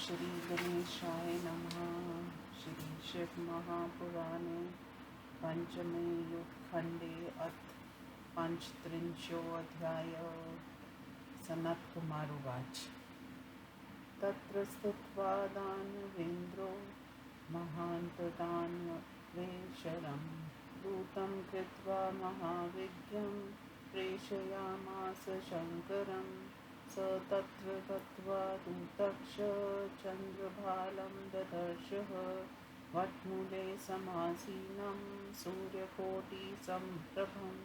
श्री गणेशाय नमः। श्री शिव महापुराणे पंचमे युगखंडे अथ पंचत्रिंशोऽध्यायः। सनत्कुमार उवाच। तत्र स्थित्वा दानवेन्द्रो महान्तदानवेशरं दूतं कृत्वा महाविज्ञं प्रेषयामास शङ्करं। स तत्र गत्वा दूतक्ष चन्द्रभालं ददर्शः। वट्मूले समासीनं सूर्यकोटिसम्प्रभं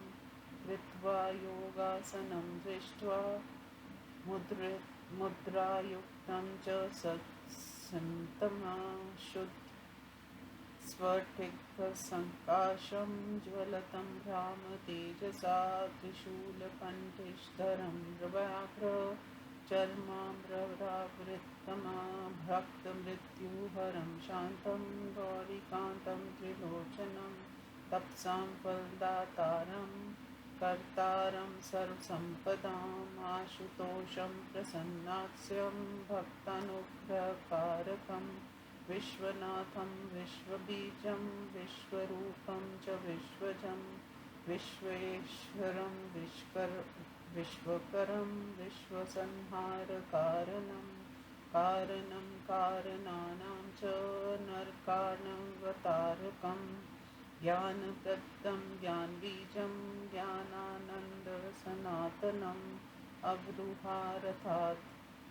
कृत्वा योगासनं दृष्ट्वा मुद्रायुक्तं च सत्सन्तमाशुद्ध स्फटिकसङ्काशं ज्वलतं भ्रामतेजसा त्रिशूलकण्ठेश्वरं व्याघ्र चर्माम्बरावृतमभक्तमृत्युहरं शान्तं गौरीकान्तं त्रिलोचनं तप्सां फलदातारं कर्तारं सर्वसम्पदाम् आशुतोषं प्रसन्नास्यं भक्तानुग्रहकारकं विश्वनाथं विश्वबीजं विश्वरूपं च विश्वजं विश्वेश्वरं विश्वकरं विश्वसंहारकारणं कारणं कारणानां च नरकार्णवतारकं ज्ञानप्रदं ज्ञानबीजं ज्ञानानन्दसनातनम् अवरुहारथात्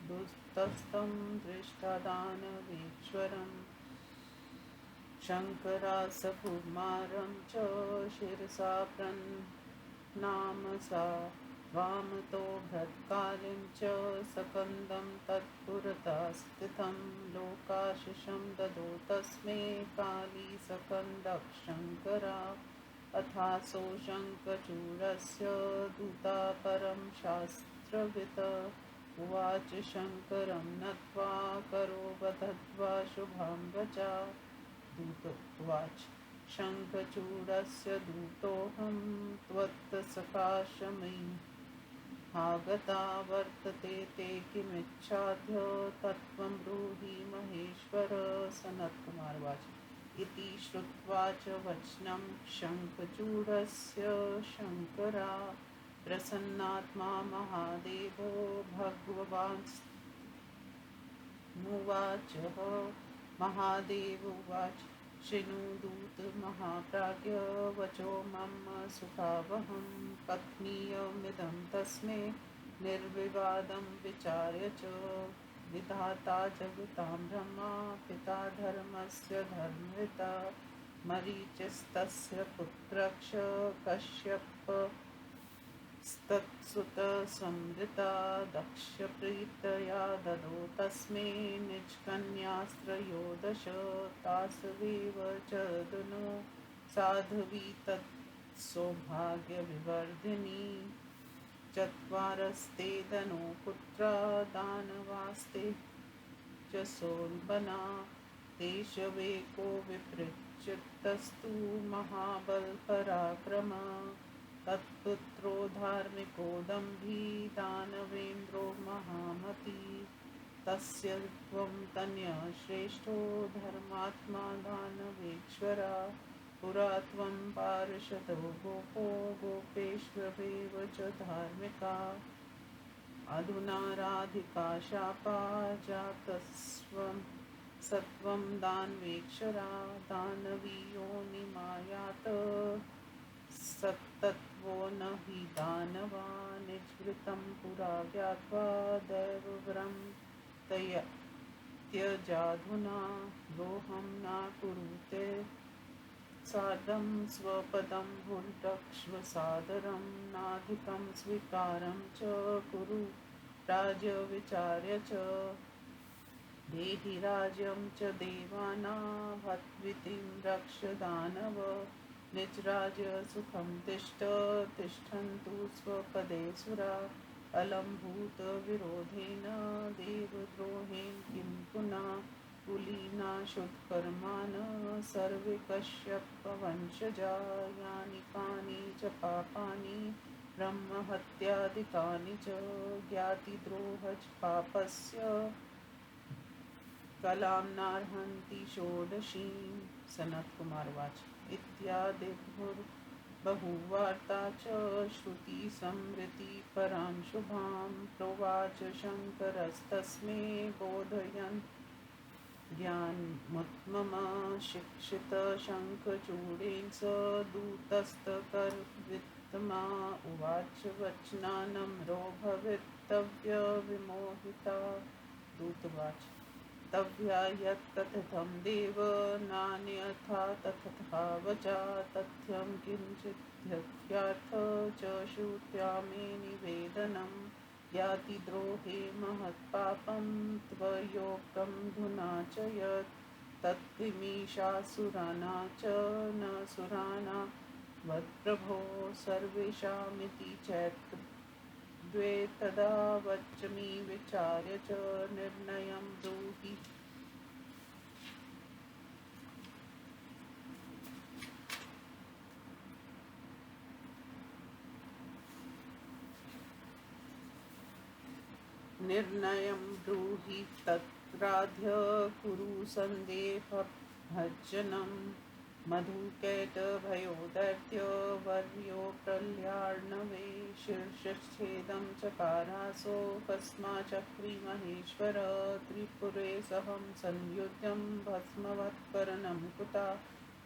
दुस्तस्तं दृष्टादानवेश्वरं शङ्करासकुमारं च शिरसा प्रणनामसा वामतो भृत्कालिं च सकन्दं तत्पुरतः स्थितं लोकाशिषं ददो तस्मै कालीसकन्दः शङ्करा। अथासो शङ्खचूडस्य दूता परं शास्त्रवित् उवाच शङ्करं नत्वा करो बद्धत्वा शुभां वचा। दूत उवाच शङ्खचूडस्य दूतोऽहं त्वत्सकाशमयि आगता वर्तते ते किमिच्छाद्य तत्त्वं ब्रूहि महेश्वर। सनत्कुमार उवाच। इति श्रुत्वा च वचनं शङ्खचूडस्य शङ्करा प्रसन्नात्मा महादेवो भगवानुवाच। महादेव उवाच शृणु दूत महाप्राज्ञ वचो मम सुखावहं कथनीयमिदं तस्मै निर्विवादं विचार्य च। विधाता जगतां ब्रह्मा पिता धर्मस्य धर्मविता मरीचिस्तस्य पुत्रक्ष कश्यपस्तत्सुतसंवृता दक्षप्रीत्या ददो तस्मै निजकन्यास्त्रयोदश तासवेव च दनो साध्वी तत्सौभाग्यविवर्धिनी। चत्वारस्ते दनो पुत्रा दानवास्ते च सोल्बना देशवेको विपृच्छित्तस्तु महाबलपराक्रम तत्पुत्रो धार्मिको दम्भी दानवेन्द्रो महामती। तस्य त्वं तनयः श्रेष्ठो धर्मात्मा दानवेश्वरा पुरा त्वं पार्षदो गोपो गोपेष्वेव च धार्मिका। अधुना राधिका शापा जातस्त्वं सत्वं दानवेश्वरा दानवी योनिमायात सत्तत्वो न हि दानवा निजवृत्तं पुरा ज्ञात्वा दैवव्रं त्यजाधुना दोहं न कुरुते सार्धं स्वपदं भुल्टक्ष्व सादरं नाधिकं स्वीकारं च कुरु राज्यविचार्य च। देहि राज्यं च देवानां रक्ष दानव निजराज्य सुखं तिष्ठन्तु स्वपदे सुरा। अलं भूतविरोधेन देवद्रोहेण किं पुनः कुलीनाशुत्कर्मान् सर्वे कश्यपवंशजा यानि कानि च पापानि ब्रह्महत्यादिकानि च ज्ञातिद्रोह च पापस्य कलां नार्हन्ति षोडशीं। सनत्कुमारवाच इत्यादिर्बहुवार्ता च श्रुतिस्मृति परां शुभां। प्रोवाच शङ्करस्तस्मै बोधयन् ज्ञानमुत्तमं शिक्षितशङ्खचूडेन स दूतस्तकर्वित्तमा। उवाच वचनानम्रो भवितव्यविमोहिता। दूतवाच तव्या यत्कथितं देव नान्यथा तथा वचा। तथ्यं किञ्चिद्यथार्थ च श्रुत्या मे निवेदनम्। यातिद्रोहे महत्पापं त्वयोक्तं धुना च यत्। तत्त्वमीशासुराणा च न सुराणा वत्प्रभो सर्वेषामिति चैतद्वे। तदा वच्मि विचार्य च निर्णयं ब्रूहि। निर्णयं ब्रूहि तत्राद्य कुरु सन्देहभञ्जनं। मधुकैटभयो दैत्यवर्यो प्रल्यार्णवे। शीर्षच्छेदं चकारासो भस्माचक्री महेश्वर। त्रिपुरे सहं संयुध्यं भस्मवत्कर्णं कुता।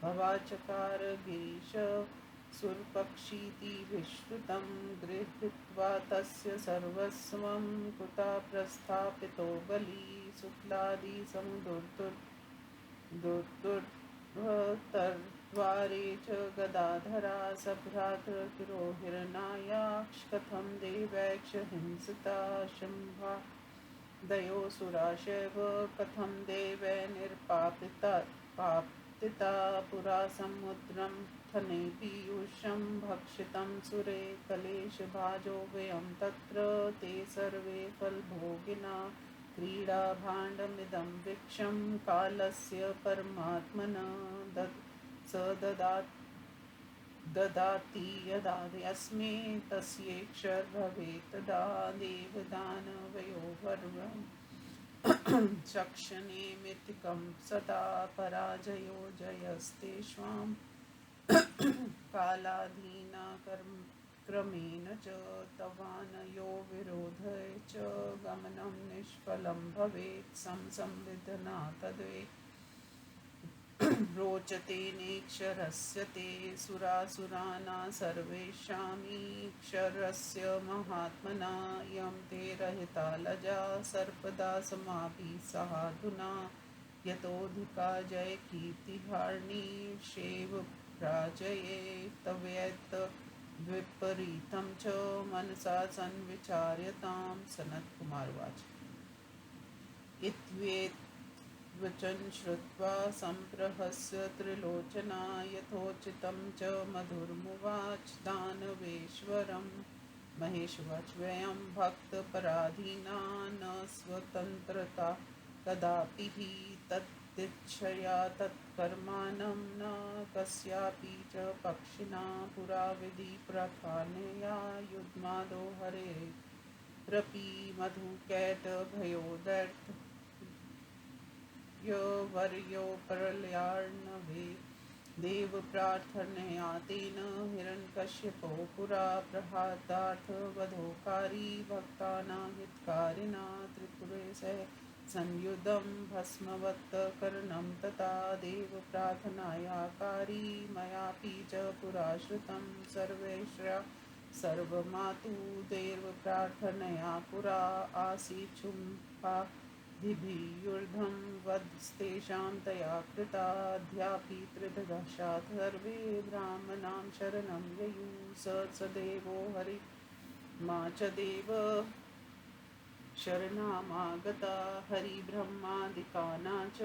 भवाचकार गिरीश सुरपक्षीति विश्रुतं। गृहीत्वा तस्य सर्वस्वं कुता प्रस्थापितो बली। शुक्लादिसमुद्धुर्तर्द्वारे च गदाधरा। सभ्रातृतिरोहिरनायाक्ष कथं देवैक्ष हिंसिता। शम्भादयोऽसुराशैव कथं देवै निर्पापिता। पुरा समुद्रं थने पीयूषं भक्षितं सुरे। कलेशभाजो व्ययं तत्र ते सर्वे फलभोगिना। क्रीडाभाण्डमिदं वृक्षं कालस्य परमात्मना। स ददाति यदा यस्मै तस्यैक्षर्भवेत्। तदा देवदानवयो वर्वम् चक्षणे मिथिकं सदा। पराजयो जयस्तेषां कालाधीना क्रमेण च। तवानयो विरोधे च गमनं निष्फलं भवेत्। संविदना तद्वे रोचते नेक्षरस्य ते। सुरासुराना सर्वेषामीक्षरस्य महात्मना। यं ते रहिता लजा सर्पदा समापि साधुना। यतोऽधिका जयकीर्तिहारिणी शेव प्राजये। तवेत् विपरीतं च मनसा संविचार्यताम्। सनत्कुमारवाच इत्वेतद्वचनं श्रुत्वा सम्प्रहस्य त्रिलोचना। यथोचितं च मधुरमुवाच दानवेश्वरम्। महेशवाच वयं भक्तपराधीना न स्वतन्त्रता कदापि हि। तदिच्छया तत्कर्माणं न कस्यापि च पक्षिणा। पुरा विधिप्रथानया युग्मादो हरेरपि। मधुकैटभयो दैत्यवर्यो प्रलयार्णवे। देवप्रार्थनया तेन हिरण्यकश्यपो पुरा। प्रहतार्थवधोकारी भक्तानां हितकारिणा। त्रिपुरे सह संयुधं भस्मवत्कर्णं तथा। देवप्रार्थनायाकारी मयापि च पुरा श्रुतं। सर्वमातु देवप्रार्थनया पुरा। आसीच्छुम्भादिभिर्युद्धं वधस्तेषां तया कृता। अद्यापि त्रिदशा सर्वे ब्राह्मणां शरणं ययुः। स देवो हरिमा च देव शरणामागता। हरिब्रह्मादिकाना च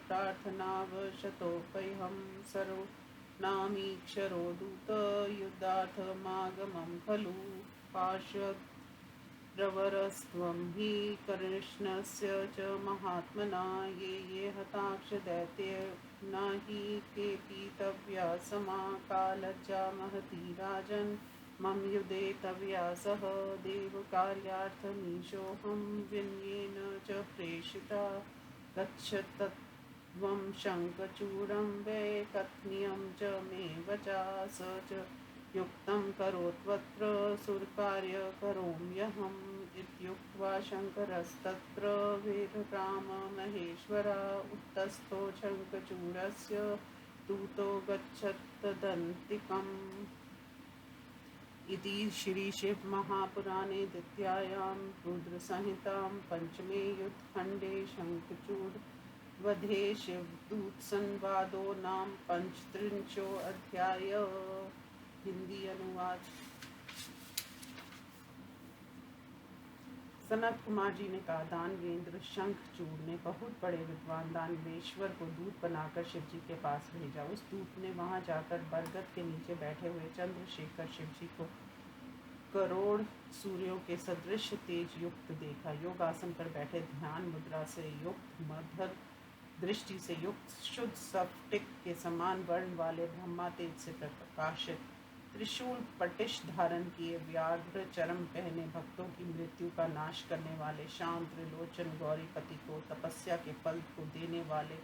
प्रार्थनावशतोऽप्यहं। सर्वनामीक्षरो दूत युद्धार्थमागमं खलु। पार्श्वप्रवरस्त्वं हि कृष्णस्य च महात्मना। ये हताक्ष दैत्येन हि केऽपि तव्या समा। कालज्जा महती राजन् मम युधे तव्या सह। देवकार्यार्थमीशोऽहं विनयेन च प्रेषिता। गच्छतत्वं शङ्खचूडं वै कथनीयं च मे वचा स च युक्तं करोत्वत्र सुरकार्यकरोम्यहम् इत्युक्त्वा शङ्करस्तत्र वीरराममहेश्वरा उत्तस्थो शङ्खचूडस्य दूतो गच्छत्तदन्तिकम्। इति श्री शिव महापुराणे द्वितीयायां रुद्रसंहितां पंचमे युद्धखंडे शंखचूड वधे शिवदूत संवादो नाम पंचत्रिंशो अध्याय। हिंदी अनुवाद। सनत कुमार जी ने कहा, दानवेंद्र शंखचूड़ ने बहुत बड़े विद्वान दानवेश्वर को दूत बनाकर शिव जी के पास भेजा। उस दूत ने वहां जाकर बरगद के नीचे बैठे हुए चंद्रशेखर शिव जी को करोड़ सूर्यों के सदृश तेज युक्त देखा। योग आसन पर बैठे, ध्यान मुद्रा से युक्त, मधुर दृष्टि से युक्त, शुद्ध स्फटिक के समान वर्ण वाले ब्रह्मा तेज से प्रकाशित, त्रिशूल पटिश धारण किए, व्याघ्र चरम पहने, भक्तों की मृत्यु का नाश करने वाले, शाम त्रिलोचन गौरीपति को, तपस्या के फल को देने वाले,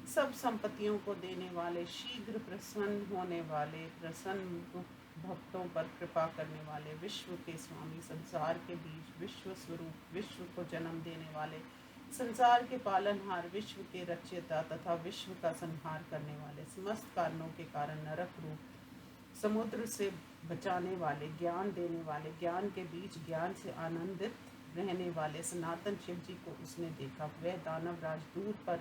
सब संपत्तियों को देने वाले, शीघ्र प्रसन्न होने वाले, प्रसन्न भक्तों पर कृपा करने वाले, विश्व के स्वामी, संसार के बीज, विश्व स्वरूप, विश्व को जन्म देने वाले, संसार के पालनहार, विश्व के रचयिता तथा विश्व का संहार करने वाले, समस्त कारणों के कारण नरक रूप, समुद्र से बचाने वाले, ज्ञान देने वाले, ज्ञान के बीच, ज्ञान से आनंदित रहने वाले सनातन शिव जी को उसने देखा। वह दानव राज दूर पर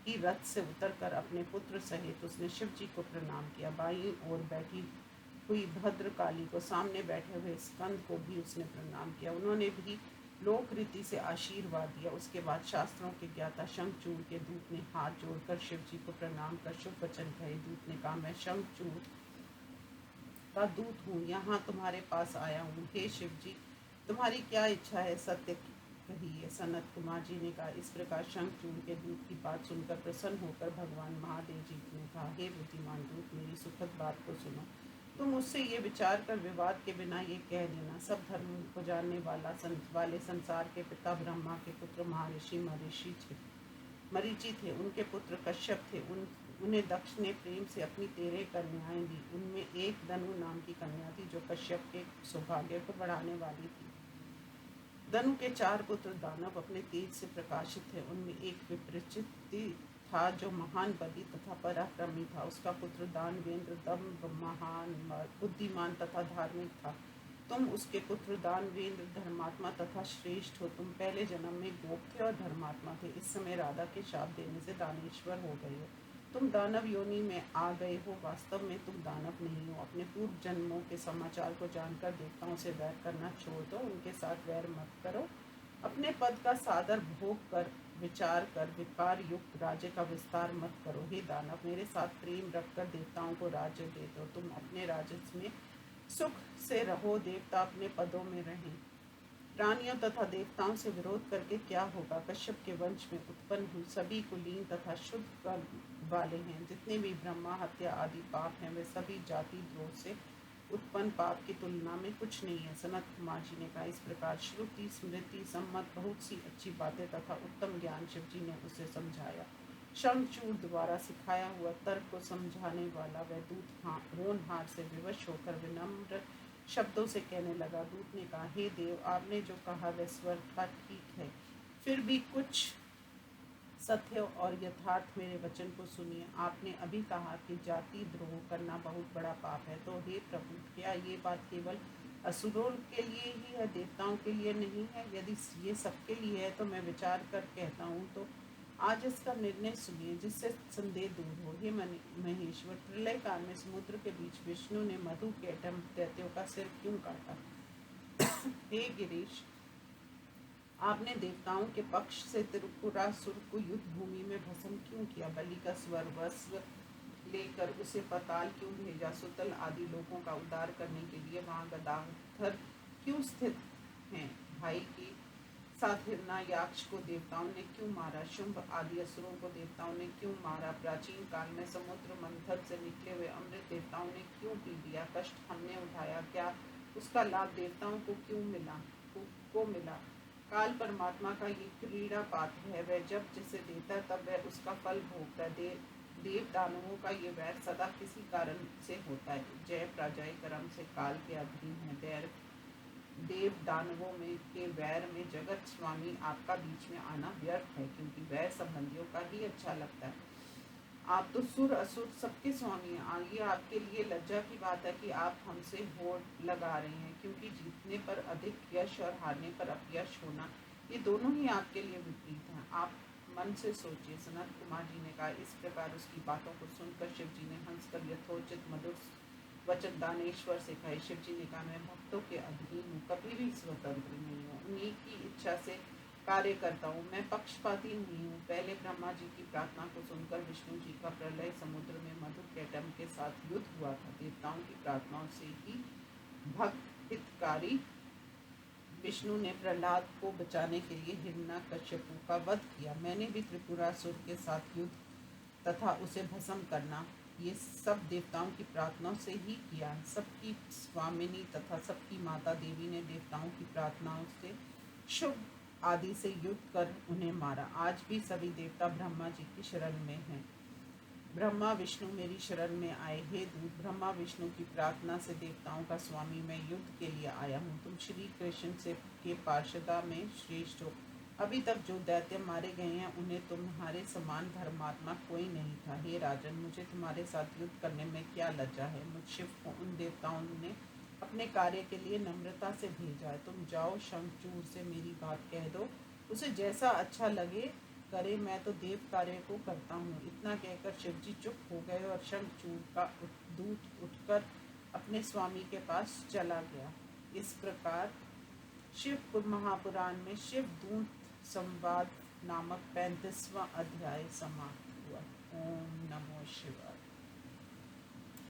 ही रथ से उतरकर अपने पुत्र सहित उसने शिव जी को प्रणाम किया। बाईं ओर बैठी हुई भद्रकाली को, सामने बैठे हुए स्कंद को भी उसने प्रणाम किया। उन्होंने भी लोक रीति से आशीर्वाद दिया। उसके बाद शास्त्रों के ज्ञाता शंखचूड़ के दूत ने हाथ जोड़कर शिव जी को प्रणाम कर शुभ वचन कहे। दूत ने कहा, मैं शंखचूड़ का दूत हूँ, यहाँ तुम्हारे पास आया हूँ। हे शिव जी, तुम्हारी क्या इच्छा है, सत्य कहिए। सनत कुमार जी ने कहा, इस प्रकार शंखचूड़ के दूत की बात सुनकर प्रसन्न होकर भगवान महादेव जी ने कहा, हे बुद्धिमान दूत, मेरी सुखद बात को सुनो। तुम मुझसे ये विचार कर विवाद के बिना ये कह देना, सब धर्म को जानने वाले संसार के पिता ब्रह्मा के पुत्र महर्षि मरीचि थे। उनके पुत्र कश्यप थे। उन्हें दक्ष ने प्रेम से अपनी 13 कन्याएं दी। उनमें एक दनु नाम की कन्या थी जो कश्यप के सौभाग्य को बढ़ाने वाली थी। दनु के 4 पुत्र दानव अपने तेज से प्रकाशित थे। उनमें एक विप्रचित था जो महान बलि तथा पराक्रमी था। उसका पुत्र दानवेंद्र दम्भ, महान, बुद्धिमान तथा धार्मिक था। तुम उसके पुत्र दानवेंद्र धर्मात्मा तथा श्रेष्ठ हो। तुम पहले जन्म में गोप थे और धर्मात्मा थे। इस समय राधा के शाप देने से दानेश्वर हो गए हो। तुम दानव योनि में आ गए हो। वास्तव में तुम दानव नहीं हो। अपने पूर्व जन्मों के समाचार को जानकर देवताओं से वैर करना छोड़ दो। उनके साथ वैर मत करो। अपने पद का सादर भोग कर, विचार कर, विकार युक्त राज्य का विस्तार मत करो। हे दानव, मेरे साथ प्रेम रखकर देवताओं को राज्य दे दो। तुम अपने राजस्व में सुख से रहो, देवता अपने पदों में रहें। प्राणियों तथा देवताओं से विरोध करके क्या होगा। कश्यप के वंश में उत्पन्न हुई सभी कुलीन तथा शुद्ध कर्म वाले हैं। जितने भी ब्रह्मा हत्या आदि पाप हैं, वे सभी जाति द्रोह से उत्पन्न पाप की तुलना में कुछ नहीं है। सनत कुमार जी ने कहा, इस प्रकार श्रुति स्मृति सम्मत बहुत सी अच्छी बातें तथा उत्तम ज्ञान शिव जी ने उसे समझाया। शंखचूड़ द्वारा सिखाया हुआ तर्क को समझाने वाला वह दूत होनहार से विवश होकर विनम्र शब्दों से कहने लगा। दूत ने कहा, हे देव, आपने जो कहा वह स्वर का ठीक है, फिर भी कुछ सत्य और यथार्थ मेरे वचन को सुनिए। आपने अभी कहा कि जाति द्रोह करना बहुत बड़ा पाप है। तो हे प्रभु, क्या ये बात केवल असुरों के लिए ही है, देवताओं के लिए नहीं है? यदि ये सबके लिए है तो मैं विचार कर कहता हूँ, तो आज इसका निर्णय सुनिए, जिससे संदेह दूर हो। हे महेश्वर, प्रलय काल में समुद्र के बीच विष्णु ने मधु के दैत्यों का सिर क्यों काटा? हे गिरीश, आपने देवताओं के पक्ष से त्रिपुरासुर को युद्ध भूमि में भस्म क्यों किया? बलि का स्वर्गस्व लेकर उसे पाताल क्यों भेजा? सुतल आदि लोगों का उद्धार करने के लिए वहां गदाधर क्यों स्थित हैं? भाई की साथ हिरण्याक्ष को देवताओं ने क्यों मारा? शुंभ आदि असुरों को देवताओं ने क्यों मारा? प्राचीन काल में समुद्र मंथन से निकले हुए अमृत देवताओं ने क्यों पी लिया? कष्ट हमने उठाया, क्या उसका लाभ देवताओं को क्यों मिला? काल परमात्मा का ये क्रीड़ा पात्र है। वह जब जिसे देता है तब वह उसका फल भोगता है। देव दानवों का ये वैर सदा किसी कारण से होता है। जय प्राजय कर्म से काल के अधीन है। देव दानवों में के वैर में जगत स्वामी आपका बीच में आना व्यर्थ है, क्योंकि वैर संबंधियों का ही अच्छा लगता है। आप तो सुर असुर सबके स्वामी हैं। ये आपके लिए लज्जा की बात है कि आप हमसे होड़ लगा रहे हैं, क्योंकि जीतने पर अधिक यश और हारने पर अपयश होना, ये दोनों ही आपके लिए विपरीत हैं। आप मन से सोचिए। सनत कुमार जी ने कहा। इस प्रकार उसकी बातों को सुनकर शिव जी ने हंसकर यथोचित मधुर वचन दानेश्वर से कहे। शिव जी ने कहा, मैं भक्तों के अधीन हूँ, कभी भी स्वतंत्र नहीं हूँ, उन्हीं की इच्छा से कार्य करता हूँ, मैं पक्षपाती नहीं हूँ। पहले ब्रह्मा जी की प्रार्थना को सुनकर विष्णु जी का प्रलय समुद्र में मधुर कैटम के साथ युद्ध हुआ था। देवताओं की प्रार्थनाओं से ही भक्त हितकारी विष्णु ने प्रहलाद को बचाने के लिए हिरण्यकश्यपु का वध किया। मैंने भी त्रिपुरासुर के साथ युद्ध तथा उसे भस्म करना, ये सब देवताओं की प्रार्थनाओं से ही किया है। सबकी स्वामिनी तथा सबकी माता देवी ने देवताओं की प्रार्थनाओं से शुभ आदि से युद्ध कर उन्हें मारा। आज भी सभी देवता ब्रह्मा जी की शरण में हैं। ब्रह्मा विष्णु मेरी शरण में आए। हे दूत, ब्रह्मा विष्णु की प्रार्थना से देवताओं का स्वामी मैं युद्ध के लिए आया हूँ। तुम श्री कृष्ण से के पार्षदा में श्रेष्ठ हो। अभी तक जो दैत्य मारे गए हैं उन्हें तुम्हारे समान धर्मात्मा कोई नहीं था। हे राजन, मुझे तुम्हारे साथ युद्ध करने में क्या लज्जा है। मुझ शिव को उन देवताओं ने अपने कार्य के लिए नम्रता से भेजा है। तुम जाओ, शंखचूड़ से मेरी बात कह दो, उसे जैसा अच्छा लगे करे, मैं तो देव कार्य को करता हूँ। इतना कहकर शिवजी चुप हो गए और शंखचूड़ का दूत उठकर अपने स्वामी के पास चला गया। इस प्रकार शिव महापुराण में शिव दूत संवाद नामक 35वां अध्याय समाप्त हुआ।